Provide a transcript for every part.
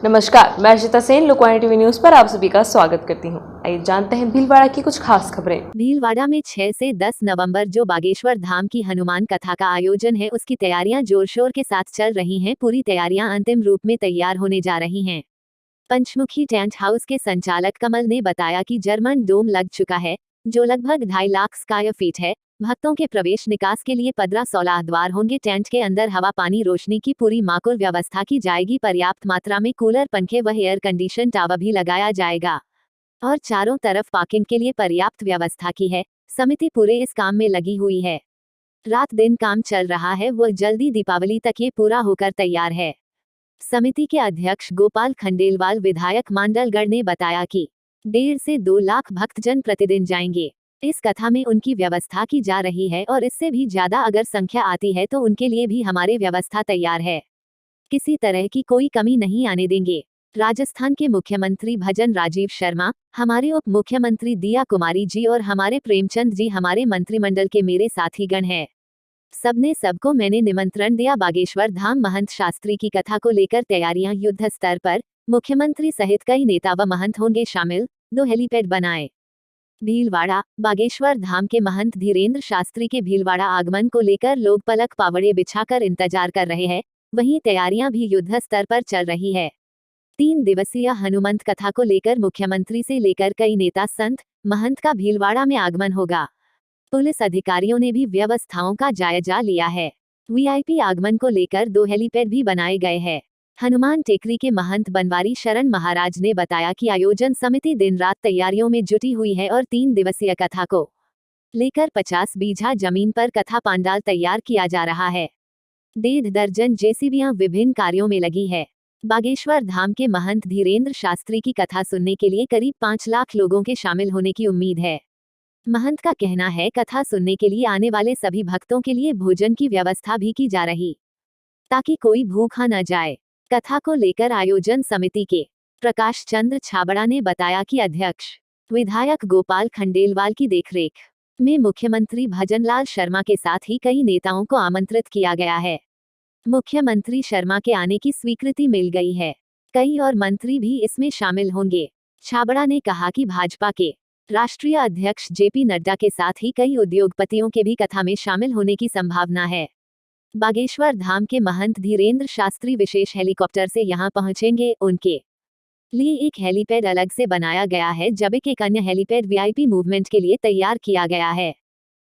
नमस्कार, मैं Archita Sen Lokvani TV news पर आप सभी का स्वागत करती हूं। आइए जानते हैं भीलवाड़ा की कुछ खास खबरें। भीलवाड़ा में 6 से 10 नवंबर जो बागेश्वर धाम की हनुमान कथा का आयोजन है, उसकी तैयारियां जोर शोर के साथ चल रही हैं। पूरी तैयारियां अंतिम रूप में तैयार होने जा रही हैं। पंचमुखी टेंट हाउस के संचालक कमल ने बताया कि जर्मन डोम लग चुका है, जो लगभग 2.5 लाख स्क्वायर फीट है। भक्तों के प्रवेश निकास के लिए 15-16 द्वार होंगे। टेंट के अंदर हवा, पानी, रोशनी की पूरी माकुल व्यवस्था की जाएगी। पर्याप्त मात्रा में कूलर, पंखे व एयर कंडीशन टावर भी लगाया जाएगा और चारों तरफ पार्किंग के लिए पर्याप्त व्यवस्था की है। समिति पूरे इस काम में लगी हुई है। रात दिन काम चल रहा है, वो जल्दी दीपावली तक ये पूरा होकर तैयार है। समिति के अध्यक्ष गोपाल खंडेलवाल विधायक मांडलगढ़ ने बताया कि 1.5 से 2 लाख भक्तजन प्रतिदिन जाएंगे। इस कथा में उनकी व्यवस्था की जा रही है और इससे भी ज्यादा अगर संख्या आती है तो उनके लिए भी हमारे व्यवस्था तैयार है। किसी तरह की कोई कमी नहीं आने देंगे। राजस्थान के मुख्यमंत्री भजन राजीव शर्मा, हमारे उप मुख्यमंत्री दिया कुमारी जी और हमारे प्रेमचंद जी हमारे मंत्रिमंडल के मेरे साथीगण हैं। सबने सबको मैंने निमंत्रण दिया। बागेश्वर धाम महंत शास्त्री की कथा को लेकर तैयारियां युद्ध स्तर पर। मुख्यमंत्री सहित कई नेता व महंत होंगे शामिल। 2 हेलीपैड बनाए। भीलवाड़ा बागेश्वर धाम के महंत धीरेन्द्र शास्त्री के भीलवाड़ा आगमन को लेकर लोग पलक पावड़े बिछाकर इंतजार कर रहे हैं। वहीं तैयारियां भी युद्ध स्तर पर चल रही है। 3 दिवसीय हनुमंत कथा को लेकर मुख्यमंत्री से लेकर कई नेता संत महंत का भीलवाड़ा में आगमन होगा। पुलिस अधिकारियों ने भी व्यवस्थाओं का जायजा लिया है। वीआईपी आगमन को लेकर 2 हेलीपैड भी बनाए गए हैं। हनुमान टेकरी के महंत बनवारी शरण महाराज ने बताया कि आयोजन समिति दिन रात तैयारियों में जुटी हुई है और 3 दिवसीय कथा को लेकर 50 बीघा जमीन पर कथा पांडाल तैयार किया जा रहा है। 1.5 दर्जन जेसीबियां विभिन्न कार्यों में लगी है। बागेश्वर धाम के महंत धीरेन्द्र शास्त्री की कथा सुनने के लिए करीब 5 लाख लोगों के शामिल होने की उम्मीद है। महंत का कहना है, कथा सुनने के लिए आने वाले सभी भक्तों के लिए भोजन की व्यवस्था भी की जा रही, ताकि कोई भूखा न जाए। कथा को लेकर आयोजन समिति के प्रकाश चंद्र छाबड़ा ने बताया कि अध्यक्ष विधायक गोपाल खंडेलवाल की देखरेख में मुख्यमंत्री भजनलाल शर्मा के साथ ही कई नेताओं को आमंत्रित किया गया है। मुख्यमंत्री शर्मा के आने की स्वीकृति मिल गई है। कई और मंत्री भी इसमें शामिल होंगे। छाबड़ा ने कहा कि भाजपा के राष्ट्रीय अध्यक्ष जेपी नड्डा के साथ ही कई उद्योगपतियों के भी कथा में शामिल होने की संभावना है। बागेश्वर धाम के महंत धीरेन्द्र शास्त्री विशेष हेलीकॉप्टर से यहां पहुंचेंगे। उनके लिए एक हेलीपैड अलग से बनाया गया है, जबकि एक अन्य हेलीपैड वीआईपी मूवमेंट के लिए तैयार किया गया है।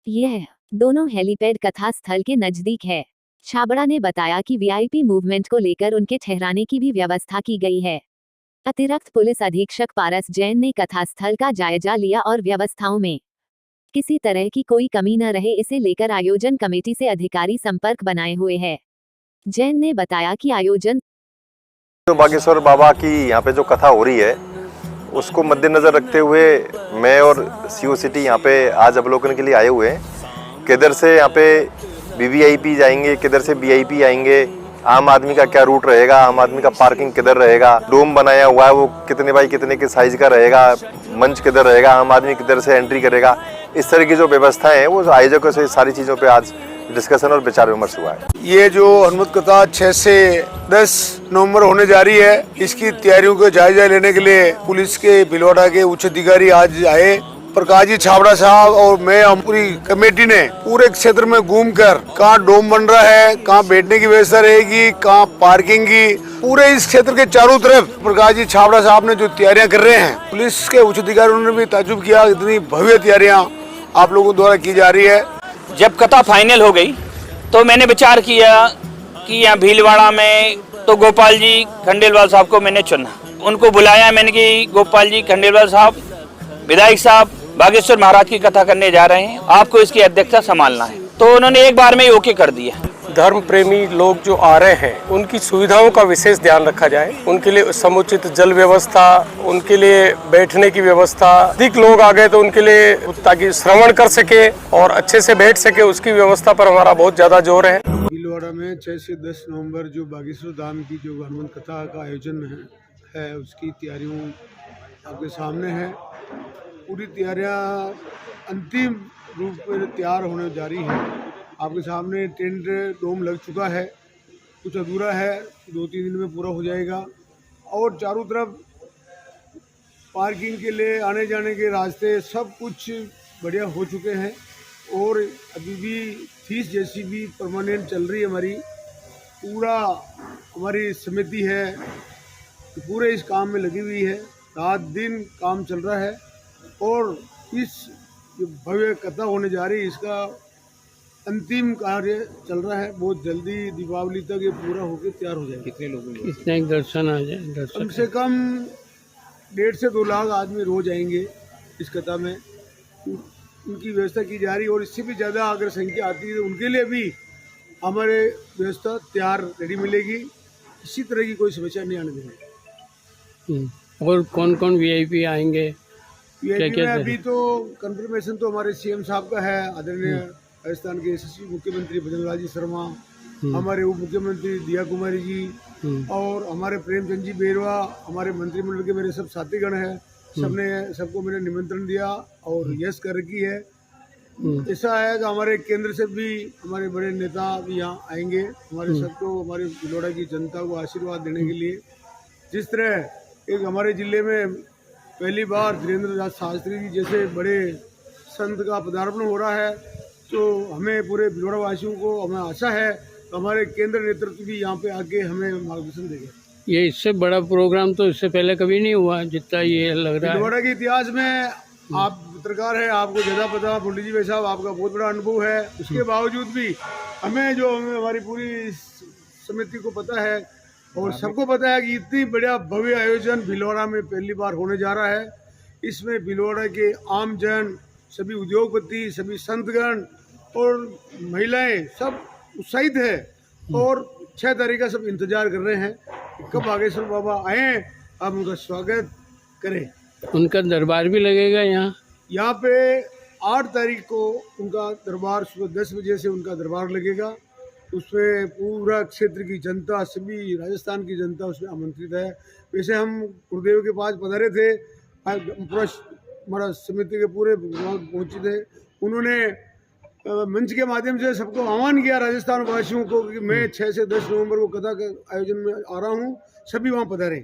यह दोनों हेलीपैड कथा स्थल के नजदीक है। छाबड़ा ने बताया कि वीआईपी मूवमेंट को लेकर उनके ठहराने की भी व्यवस्था की गई है। अतिरिक्त पुलिस अधीक्षक पारस जैन ने कथा स्थल का जायजा लिया और व्यवस्थाओं में किसी तरह की कोई कमी न रहे, इसे लेकर आयोजन कमेटी से अधिकारी संपर्क बनाए हुए हैं। जैन ने बताया कि आयोजन तो बागेश्वर बाबा की यहाँ पे जो कथा हो रही है उसको मद्देनजर रखते हुए मैं और सीओ सिटी यहाँ पे आज अवलोकन के लिए आए हुए हैं। किधर से यहाँ पे वीवीआईपी जाएंगे, किधर से वीआईपी आएंगे, आम आदमी का क्या रूट रहेगा, आम आदमी का पार्किंग किधर रहेगा, डोम बनाया हुआ है वो कितने बाई कितने के साइज का रहेगा, मंच किधर रहेगा, आम आदमी किधर से एंट्री करेगा, इस तरह की जो व्यवस्थाएं हैं वो आयोजकों से सारी चीज़ों पे आज डिस्कशन और विचार विमर्श हुआ है। ये जो हनुमत कथा 6 से 10 नवंबर होने जा रही है, इसकी तैयारियों का जायजा लेने के लिए पुलिस के भीलवाड़ा के उच्च अधिकारी आज आए। प्रकाश जी छाबड़ा साहब और मैं, हम पूरी कमेटी ने पूरे क्षेत्र में घूमकर कहाँ डोम बन रहा है, कहाँ बैठने की व्यवस्था रहेगी, कहाँ पार्किंग की, पूरे इस क्षेत्र के चारों तरफ प्रकाश जी छाबड़ा साहब ने जो तैयारियां कर रहे हैं, पुलिस के उच्च अधिकारियों ने भी ताजुब किया, इतनी भव्य तैयारियां आप लोगों द्वारा की जा रही है। जब कथा फाइनल हो गई तो मैंने विचार किया कि यहाँ भीलवाड़ा में तो गोपाल जी खंडेलवाल साहब को मैंने चुना, उनको बुलाया मैंने कि गोपाल जी खंडेलवाल साहब, विधायक साहब बागेश्वर महाराज की कथा करने जा रहे हैं, आपको इसकी अध्यक्षता संभालना है। तो उन्होंने एक बार में ही ओके कर दिया। धर्म प्रेमी लोग जो आ रहे हैं उनकी सुविधाओं का विशेष ध्यान रखा जाए, उनके लिए समुचित जल व्यवस्था, उनके लिए बैठने की व्यवस्था, अधिक लोग आ गए तो उनके लिए ताकि श्रवण कर सके और अच्छे से बैठ सके, उसकी व्यवस्था पर हमारा बहुत ज्यादा जोर है। भीलवाड़ा में 6 से 10 नवंबर जो बागेश्वर धाम की जो हनुमान कथा का आयोजन है उसकी तैयारियों आपके सामने है। पूरी तैयारियां अंतिम रूप में तैयार होने जा रही है। आपके सामने टेंट डोम लग चुका है। कुछ अधूरा है, 2-3 दिन में पूरा हो जाएगा। और चारों तरफ पार्किंग के लिए आने जाने के रास्ते सब कुछ बढ़िया हो चुके हैं। और अभी भी 30 जेसीबी परमानेंट चल रही है हमारी। पूरा हमारी समिति है पूरे इस काम में लगी हुई है, रात दिन काम चल रहा है। और इस जो भव्य कथा होने जा रही है इसका अंतिम कार्य चल रहा है। बहुत जल्दी दीपावली तक ये पूरा होकर तैयार हो जाएगा। कितने लोग कितने दर्शन आ जाए? दर्शक कम से कम 1.5 से 2 लाख आदमी रोज आएंगे इस कथा में। उनकी व्यवस्था की जा रही है और इससे भी ज़्यादा अगर संख्या आती है तो उनके लिए भी हमारे व्यवस्था तैयार रेडी मिलेगी। किसी तरह की कोई समस्या नहीं आने देंगे। और कौन कौन वीआईपी आएंगे? वीआईपी में अभी तो कंफर्मेशन तो हमारे सीएम साहब का है, आदरणीय राजस्थान के यशस्वी मुख्यमंत्री भजनलाल जी शर्मा, हमारे उप मुख्यमंत्री दिया कुमारी जी और हमारे प्रेमचंद जी बेरवा, हमारे मंत्रिमंडल के मेरे सब साथीगण हैं। सबको मैंने निमंत्रण दिया और यस कर रखी है। ऐसा है कि हमारे केंद्र से भी हमारे बड़े नेता भी यहाँ आएंगे हमारे सबको, हमारे भिलवाड़ा की जनता को आशीर्वाद देने के लिए। जिस तरह एक हमारे जिले में पहली बार धीरेन्द्र नाथ शास्त्री जी जैसे बड़े संत का पदार्पण हो रहा है, तो हमें पूरे भिलवाड़ा वासियों को हमें आशा है तो हमारे केंद्र नेतृत्व भी यहाँ पे आके हमें मार्गदर्शन देंगे। ये इससे बड़ा प्रोग्राम तो इससे पहले कभी नहीं हुआ जितना ये लग रहा है। भिलवाड़ा के इतिहास में आप पत्रकार है, आपको ज़्यादा पता, पंडित जी भाई साहब आपका बहुत बड़ा अनुभव है। उसके बावजूद भी हमें हमारी पूरी समिति को पता है और सबको पता है कि इतनी बढ़िया भव्य आयोजन भिलवाड़ा में पहली बार होने जा रहा है। इसमें भिलवाड़ा के आम जन, सभी उद्योगपति, सभी संतगण और महिलाएं सब उत्साहित है और 6 तारीख का सब इंतजार कर रहे हैं कब बागेश्वर बाबा आए, आप उनका स्वागत करें। उनका दरबार भी लगेगा यहाँ पे 8 तारीख को उनका दरबार सुबह 10 बजे से उनका दरबार लगेगा। उसमें पूरा क्षेत्र की जनता, सभी राजस्थान की जनता उसमें आमंत्रित है। वैसे हम गुरुदेव के पास पधारे थे, पूरा हमारा समिति के पूरे पहुँचे थे। उन्होंने मंच के माध्यम से सबको आह्वान किया राजस्थान वासियों को कि मैं 6 से 10 नवंबर को कथा के आयोजन में आ रहा हूँ, सभी वहाँ पधारें।